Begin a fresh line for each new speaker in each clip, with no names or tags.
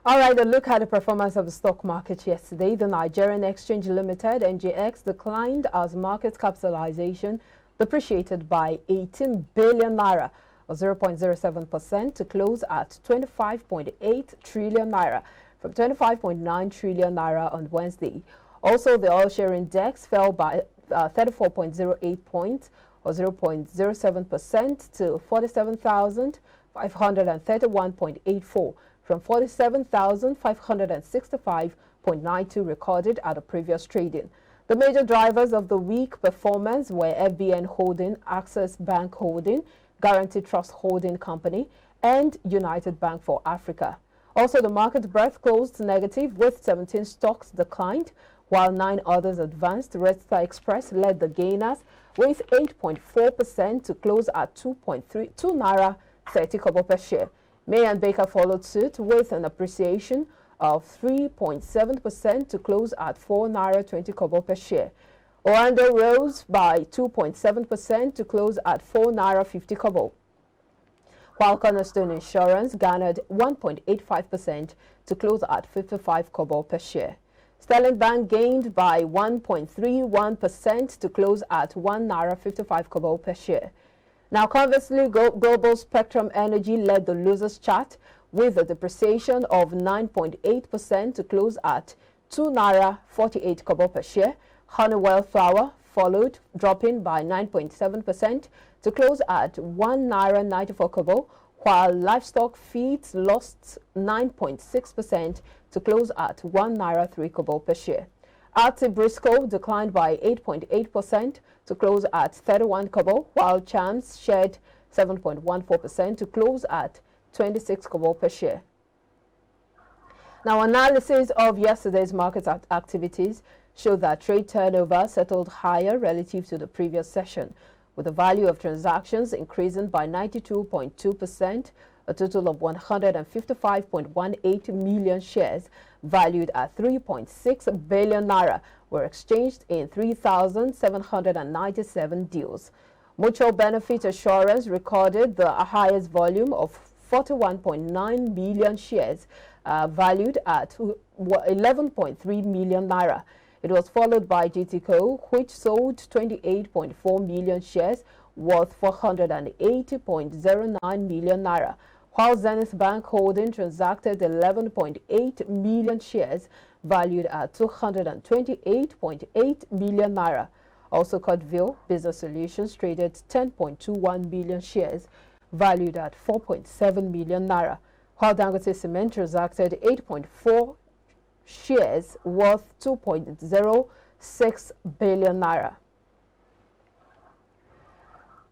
All right, a look at the performance of the stock market yesterday. The Nigerian Exchange Limited, NGX, declined as market capitalization depreciated by 18 billion naira, or 0.07%, to close at 25.8 trillion naira, from 25.9 trillion naira on Wednesday. Also, the oil share index fell by 34.08 points, or 0.07%, to 47,531.84. from 47,565.92 recorded at the previous trading. The major drivers of the weak performance were FBN Holding, Access Bank Holding, Guarantee Trust Holding Company, and United Bank for Africa. Also, the market breadth closed negative, with 17 stocks declined, while 9 others advanced. Red Star Express led the gainers with 8.4% to close at 2.32 naira 30 kobo per share. May and Baker followed suit with an appreciation of 3.7% to close at 4 naira 20 kobo per share. Orlando rose by 2.7% to close at 4 naira 50 kobo, while Cornerstone Insurance garnered 1.85% to close at 55 kobo per share. Sterling Bank gained by 1.31% to close at 1 naira 55 kobo per share. Now, conversely, Global Spectrum Energy led the losers chart with a depreciation of 9.8% to close at 2 naira 48 kobo per share. Honeywell Flour followed, dropping by 9.7% to close at 1 naira 94 kobo, while Livestock Feeds lost 9.6% to close at 1 naira 3 kobo per share. Arty Briscoe declined by 8.8% to close at 31 kobo, while Chams shed 7.14% to close at 26 kobo per share. Now, analysis of yesterday's market activities showed that trade turnover settled higher relative to the previous session, with the value of transactions increasing by 92.2%. A total of 155.18 million shares valued at 3.6 billion naira were exchanged in 3,797 deals. Mutual Benefit Assurance recorded the highest volume of 41.9 million shares valued at 11.3 million naira. It was followed by GTCO, which sold 28.4 million shares worth 480.09 million naira, while Zenith Bank Holding transacted 11.8 million shares valued at 228.8 million naira. Also, Codeville Business Solutions traded 10.21 million shares valued at 4.7 million naira, while Dangote Cement transacted 8.4 shares worth 2.06 billion naira.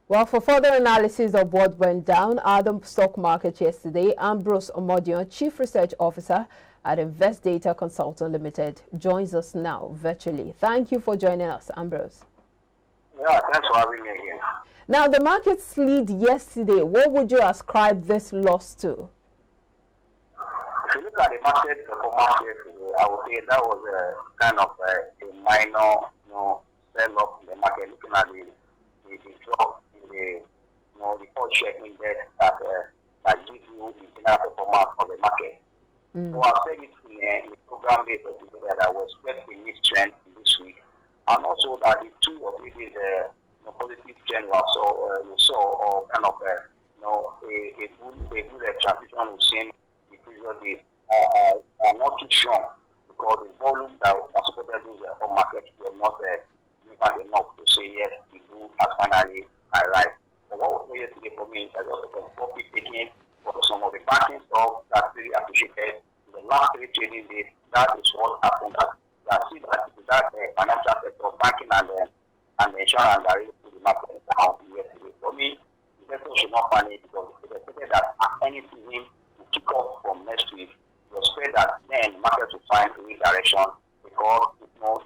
Well, for further analysis of what went down at the stock market yesterday, Ambrose Omodion, Chief Research Officer at Invest Data Consultant Limited, joins us now virtually. Thank you for joining us, Ambrose.
Yeah, thanks for having me again.
Now, the market slid yesterday. What would you ascribe this loss to?
If you look at the market performance yesterday, I would say that was a kind of a minor, sell-off in the market. Looking at the drop in the, report share index that gives you the general performance of the market. So I'll say it in the program base of today that was expecting this trend this week, and also that the 2 or 3 days positive trend we saw, or kind of a good transition we've seen the previous days. I'm not too sure because the volume that was supported in the market were not enough to say yes, the group has finally arrived. But what was yesterday for me is that there was a profit taking for some of the banking stock that really appreciated in the last 3 trading days. That is what happened. That financial sector, banking and insurance are really to the market down yesterday. For me, investors should not panic because they expected that any season will kick off from next week. We expect that then the market will find a new direction because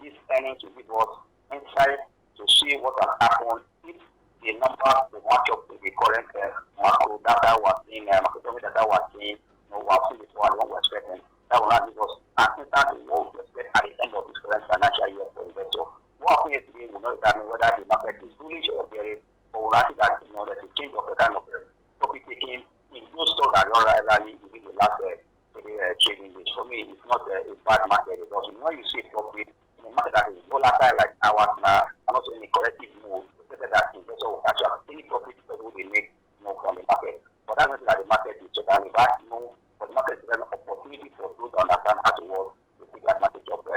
these earnings will give us insight to see what has happened if the numbers will match up with the current macro data we're seeing, macroeconomic data we're seeing, we're seeing before and what we're expecting. That will not give us an instant to what we expect at the end of this current financial year for investors. What happens today will not determine whether the market is bullish or bearish, but we'll actually that there's a change of the kind of profit taking in those stocks that don't rally within the last trading this. For me, it's not a bad market because when you see profit in a market that is volatile like ours now, and also in a corrective move, better that investor will catch up. Any profit that will be made from the market. But that's not that the market is totally bad. But the market is an opportunity for those to understand how to work to take advantage of the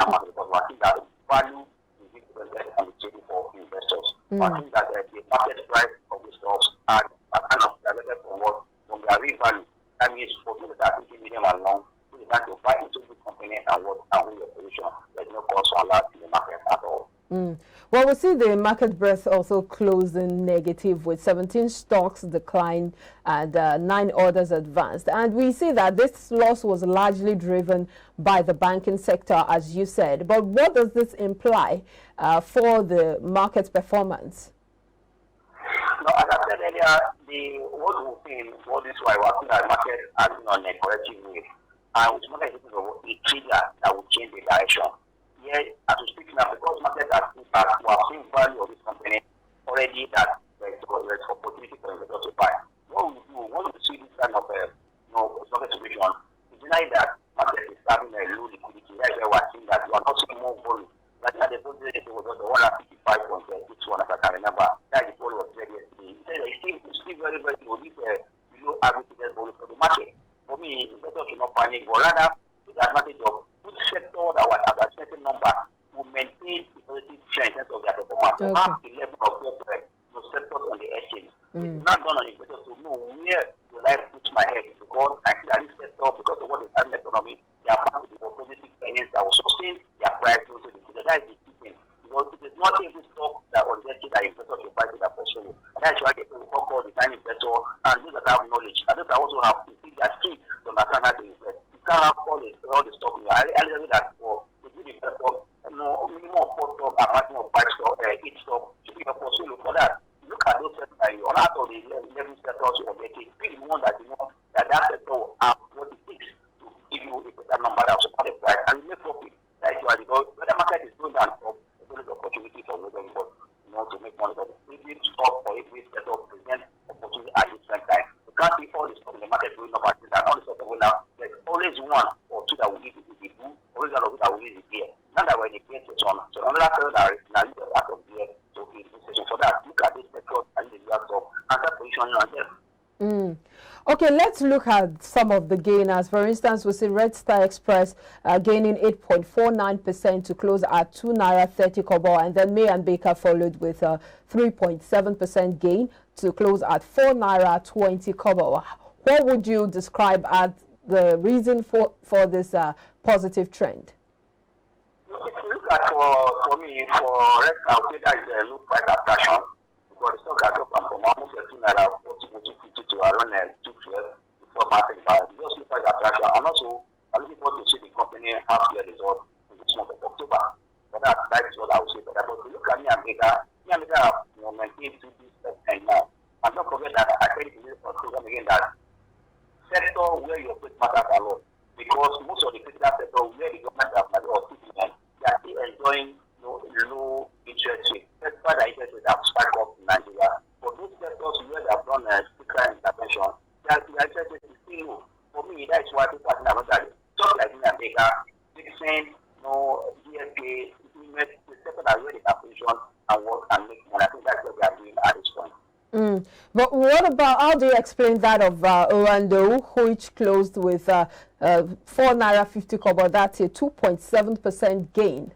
market because I think that value is represented and the trading for investors. I think that the market price of the stocks are kind of directed from their real value. That means for people that are thinking medium and long, you can to buy into the company and work and win your position. There's no cost for allowed in the market at all.
Well, we see the market breadth also closing negative with 17 stocks declined and 9 others advanced. And we see that this loss was largely driven by the banking sector, as you said. But what does this imply for the market's performance?
No, as I said earlier, what we've seen, what this why we're seeing that market has been on a corrective wave. And which market is a trigger that will change the direction. Yeah, as we speak now, because market has impact, we are seeing value of this company already that there's opportunity for investors to buy. What we do, when we see this kind of market situation, it's like that market is having a low liquidity. That's why we're seeing that we are not seeing more volume. Like that, the volume was the 155.61, as I can remember. That is what was there yesterday. It's still very, very low. This below average volume for the market. For me, investors should not panic, but rather take advantage of which sector that was at a certain number will maintain the positive trend in terms of their performance. So have the level of those sectors on the exchange. It's not done on investors to know where will I put my head because I see that this sector, because of what is happening in the economy, they are bound to be positive earnings that will sustain their price also. That is the key thing. Because it is not every stock that was invested that investors will buy to their portfolio. And that's why people will call the time investor and those that have knowledge. And those that also have to see their skill to understand how to invest. You can't have all the stock. I know that for the good investor, minimum of 4 stock and maximum of 5 stock, 8 stock should be a portfolio for that. Look at those sectors that you on out of the 11 sectors you are getting. Pick the one that you know that sector will have what it takes to give you a better number that will support the price and you make profit. That's why because when the market is going down, there's opportunity for everybody to make money. But every stock or every sector presents opportunity at different times. You can't see all the stock in the market going up and all the stock going down. There's always one or two that will need to be good, always one or two that will need to be here. Not that when they get to some. So another sector that is now out of here to be in for that. Look at this sector and the US of and that position on them.
Okay, let's look at some of the gainers. For instance, we see Red Star Express gaining 8.49% to close at 2 naira 30 kobo, and then May and Baker followed with a 3.7% gain to close at 4 naira 20 kobo. What would you describe as the reason for this positive trend?
If you look at for me, for Red Star, I would say that is a low price attraction. Because the stock has gone from almost 13 naira 40 to around 212 before market value. Just look at the attraction. And also, I'm looking forward to see the company half year result in this month of October. But that is what I would say. But if you look at me and Baker have maintained to this and now. And don't forget that I said in this program again that sector where your operate matters a lot. Because most of the critical sector where the government have or citizens, they are still enjoying low interest rate. That's why the interest rates have spiked up in Nigeria. For those sectors where they have done fiscal intervention, the interest rate is still low. For me, that's why people are saying that just like me and Baker, Dixon, DFA, the sector that where they have position and work and make money. I think that's what they are doing at this point.
But what about, how do you explain that of Orlando, which closed with 4 naira 50 kobo? That's a 2.7% gain.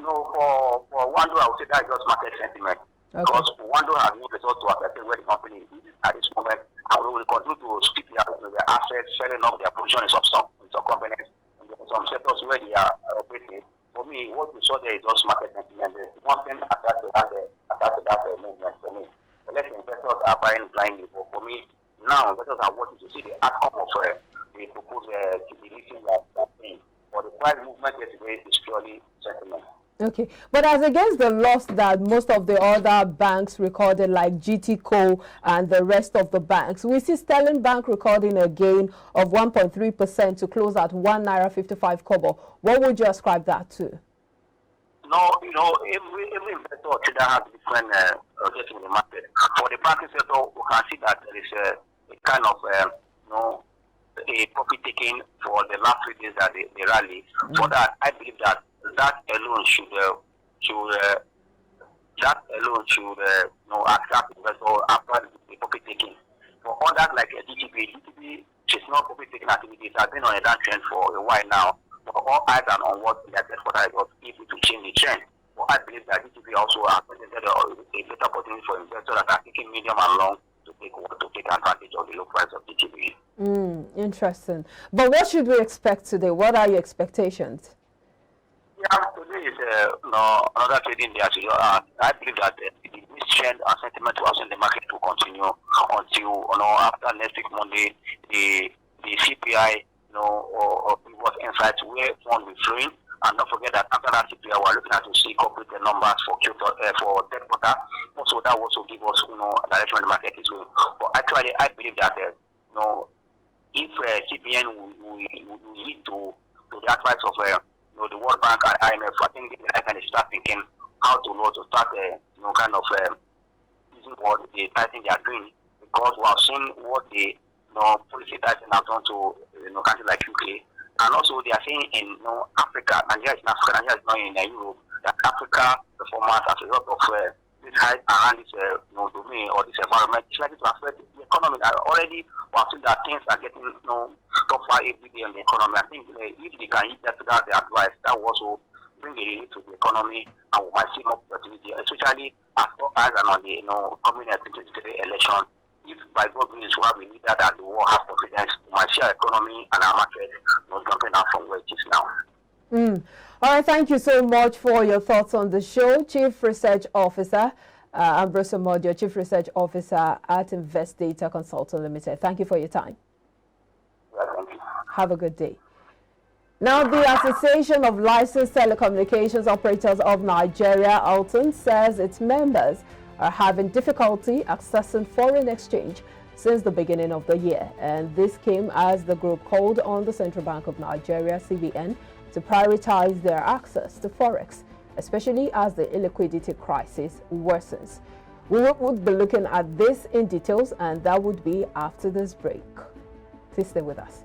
For Wando, I would say that is just market sentiment. Okay. Because Wando has no result to affect where the company is at this moment, and we will continue to speak their assets, selling off their position in some companies, and some sectors where they are operating. For me, what we saw there is just market sentiment. One thing attached to that movement for me. The less investors are buying blindly. But for me, now investors are watching to see the outcome of the proposed listing of that thing. For the price movement yesterday is purely sentiment.
Okay, but as against the loss that most of the other banks recorded, like GTCO and the rest of the banks, we see Sterling Bank recording a gain of 1.3% to close at 1 naira 55 kobo. What would you ascribe that to?
No, every investor today has different objectives in the market. For the banking sector, we can see that there is a kind of a profit taking for the last 3 days that they rally. For that, I believe that alone should attract investors after the profit taking. For others like DTB is not profit taking activities has been on a downtrend for a while now. But all eyes are on what the test for that was able to change the trend. But I believe that DTB also has presented a better opportunity for investors that are taking medium and long to take advantage of the low price of DTB.
Interesting. But what should we expect today? What are your expectations?
Yeah, today is another trading day. I believe that this trend and sentiment was in the market will continue until after next week Monday, the CPI or previous insights where one will flowing. And don't forget that after that CPI, we're looking at to see corporate numbers for third quarter. Also, that also give us direction in the market is going. But actually, I believe that if CPN will lead to the advice of the World Bank and IMF, I think they can start thinking how to start using what the tightening they are doing, because we have seen what the policy tightening have done to countries like UK, and also they are saying in Africa, Nigeria is in Africa, Nigeria is not in Europe, that Africa performance as a result of this height around this domain or this environment is likely to affect the economy. Already we have seen that things are getting tougher every day in the economy. I think if they can use that the advice, that will also bring a relief to the economy, and we might see more opportunity, especially as far as on the coming 2023 election. If by God means we have a leader that the world has confidence, we might see our economy and our market jumping out from where it is now.
All right, thank you so much for your thoughts on the show. Chief Research Officer Ambrose Omodio, Chief Research Officer at Invest Data Consulting Limited. Thank you for your time.
Yeah, thank you.
Have a good day. Now, the Association of Licensed Telecommunications Operators of Nigeria, ALTON, says its members are having difficulty accessing foreign exchange since the beginning of the year. And this came as the group called on the Central Bank of Nigeria, CBN, to prioritize their access to Forex, especially as the illiquidity crisis worsens. We would be looking at this in details, and that would be after this break. Please stay with us.